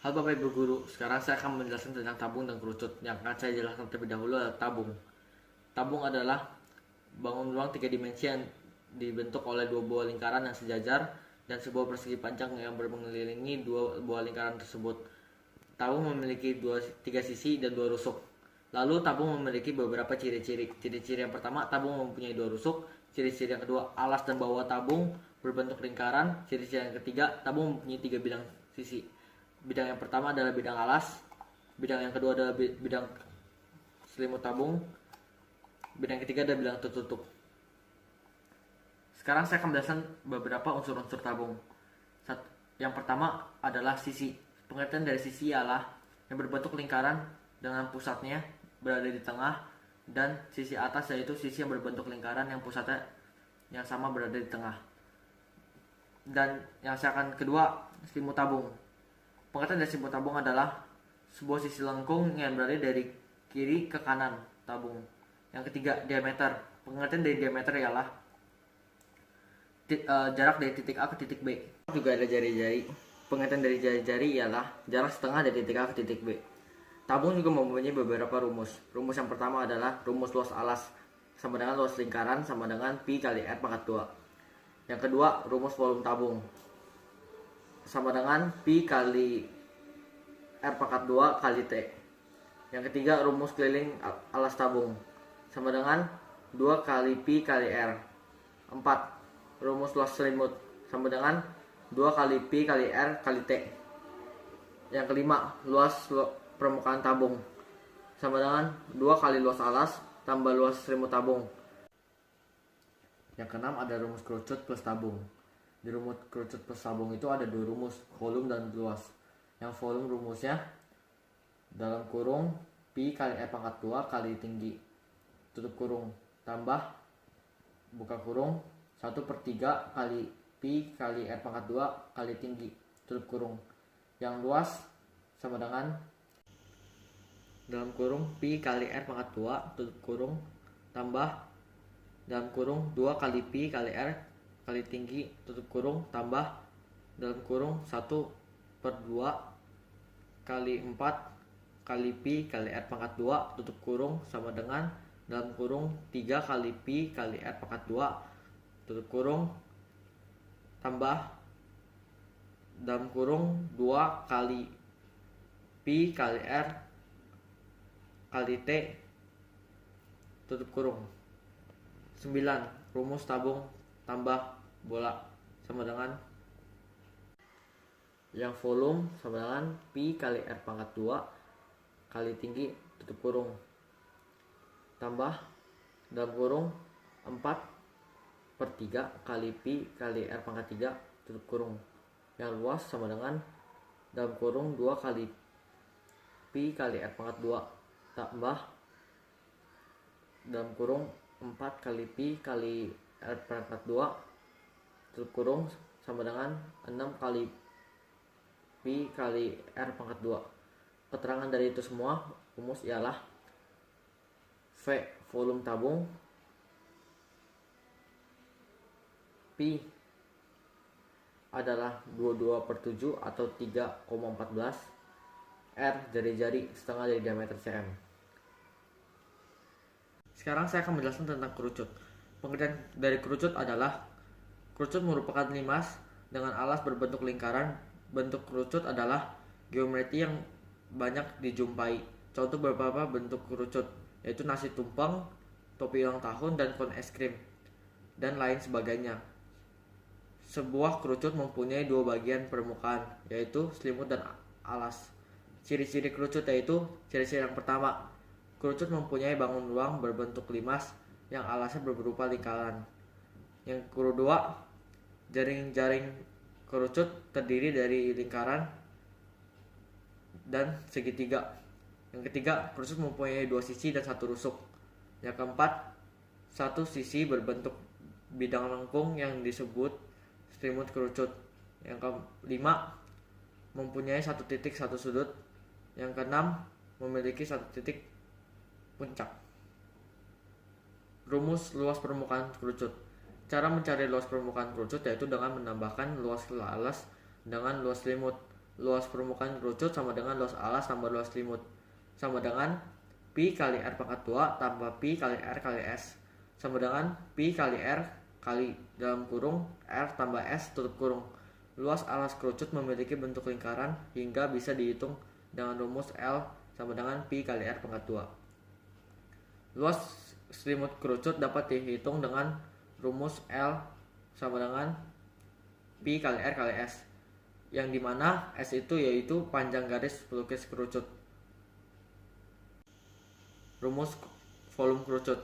Halo Bapak Ibu Guru, sekarang saya akan menjelaskan tentang tabung dan kerucut. Yang akan saya jelaskan terlebih dahulu adalah tabung. Tabung adalah bangun ruang tiga dimensi yang dibentuk oleh dua buah lingkaran yang sejajar dan sebuah persegi panjang yang mengelilingi dua buah lingkaran tersebut. Tabung memiliki tiga sisi dan dua rusuk. Lalu tabung memiliki beberapa ciri-ciri. Ciri-ciri yang pertama, tabung mempunyai dua rusuk. Ciri-ciri yang kedua, alas dan bawah tabung berbentuk lingkaran. Ciri-ciri yang ketiga, tabung mempunyai tiga bidang sisi. Bidang yang pertama adalah bidang alas, bidang yang kedua adalah bidang selimut tabung, bidang ketiga adalah bidang tertutup. Sekarang saya akan menjelaskan beberapa unsur-unsur tabung. Yang pertama adalah sisi. Pengertian dari sisi ialah yang berbentuk lingkaran dengan pusatnya berada di tengah, dan sisi atas yaitu sisi yang berbentuk lingkaran yang pusatnya yang sama berada di tengah. Dan yang saya akan kedua, selimut tabung. Pengertian dari selimut tabung adalah sebuah sisi lengkung yang berada dari kiri ke kanan tabung. Yang ketiga, diameter. Pengertian dari diameter ialah jarak dari titik A ke titik B. Juga ada jari-jari. Pengertian dari jari-jari ialah jarak setengah dari titik A ke titik B. Tabung juga mempunyai beberapa rumus. Rumus yang pertama adalah rumus luas alas sama dengan luas lingkaran sama dengan pi kali r pangkat 2. Yang kedua, rumus volume tabung sama dengan pi kali r pangkat 2 kali t. Yang ketiga, rumus keliling alas tabung sama dengan 2 kali pi kali r. 4. Rumus luas selimut sama dengan 2 kali pi kali r kali t. Yang kelima, luas permukaan tabung sama dengan 2 kali luas alas tambah luas selimut tabung. Yang keenam, ada rumus kerucut plus tabung. Di rumus kerucut plus tabung itu ada dua rumus, volume dan luas. Yang volume rumusnya dalam kurung pi kali r pangkat 2 kali tinggi tutup kurung tambah buka kurung 1/3 kali pi kali r pangkat 2 kali tinggi tutup kurung. Yang luas sama dengan dalam kurung pi kali r pangkat 2 tutup kurung tambah dalam kurung 2 kali pi kali r kali tinggi tutup kurung tambah dalam kurung 1/2 kali 4 kali pi kali r pangkat 2 tutup kurung sama dengan dalam kurung 3 kali pi kali r pangkat 2 tutup kurung tambah dalam kurung 2 kali pi kali r kali t tutup kurung. 9. Rumus tabung tambah bola sama dengan yang volume sama dengan pi kali r pangkat 2 kali tinggi tutup kurung tambah dalam kurung 4/3 kali pi kali r pangkat 3 tutup kurung. Yang luas sama dengan dalam kurung 2 kali pi kali r pangkat 2 tambah dalam kurung 4 kali pi kali r pangkat 2 tutup kurung sama dengan 6 kali pi kali r pangkat 2. Keterangan dari itu semua rumus ialah V volume tabung, pi adalah 22/7 atau 3,14, R jari-jari setengah dari diameter cm. Sekarang saya akan menjelaskan tentang kerucut. Pengertian dari kerucut adalah kerucut merupakan limas dengan alas berbentuk lingkaran. Bentuk kerucut adalah geometri yang banyak dijumpai. Contoh beberapa bentuk kerucut yaitu nasi tumpeng, topi ulang tahun, dan kon es krim, dan lain sebagainya. Sebuah kerucut mempunyai dua bagian permukaan, yaitu selimut dan alas. Ciri-ciri kerucut yaitu ciri-ciri yang pertama, kerucut mempunyai bangun ruang berbentuk limas yang alasnya berupa lingkaran. Yang kedua, jaring-jaring kerucut terdiri dari lingkaran dan segitiga. Yang ketiga, kerucut mempunyai dua sisi dan satu rusuk. Yang keempat, satu sisi berbentuk bidang lengkung yang disebut selimut kerucut. Yang kelima, mempunyai satu titik satu sudut. Yang keenam, memiliki satu titik puncak. Rumus luas permukaan kerucut. Cara mencari luas permukaan kerucut yaitu dengan menambahkan luas alas dengan luas selimut. luas permukaan kerucut sama dengan luas alas tambah luas selimut sama dengan pi kali R pangkat 2 tambah pi kali R kali S sama dengan pi kali R kali dalam kurung R tambah S tutup kurung. Luas alas kerucut memiliki bentuk lingkaran hingga bisa dihitung dengan rumus L sama dengan pi kali R pangkat 2. Luas selimut kerucut dapat dihitung dengan rumus L sama dengan pi kali R kali S, yang dimana S itu yaitu panjang garis pelukis kerucut. Rumus volume kerucut.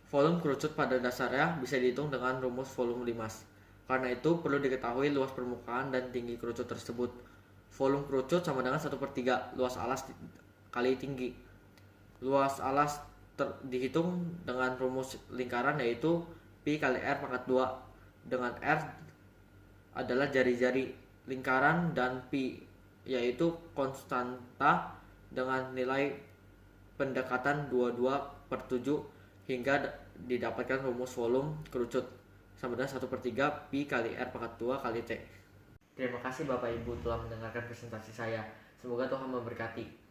Volume kerucut pada dasarnya bisa dihitung dengan rumus volume limas. Karena itu perlu diketahui luas permukaan dan tinggi kerucut tersebut. Volume kerucut sama dengan 1/3 luas alas kali tinggi. Luas alas dihitung dengan rumus lingkaran yaitu pi kali R pangkat 2, dengan R adalah jari-jari lingkaran dan pi yaitu konstanta dengan nilai pendekatan 22/7 hingga didapatkan rumus volume kerucut sama dengan 1/3 pi kali R pangkat 2 kali T. Terima kasih Bapak Ibu telah mendengarkan presentasi saya. Semoga Tuhan memberkati.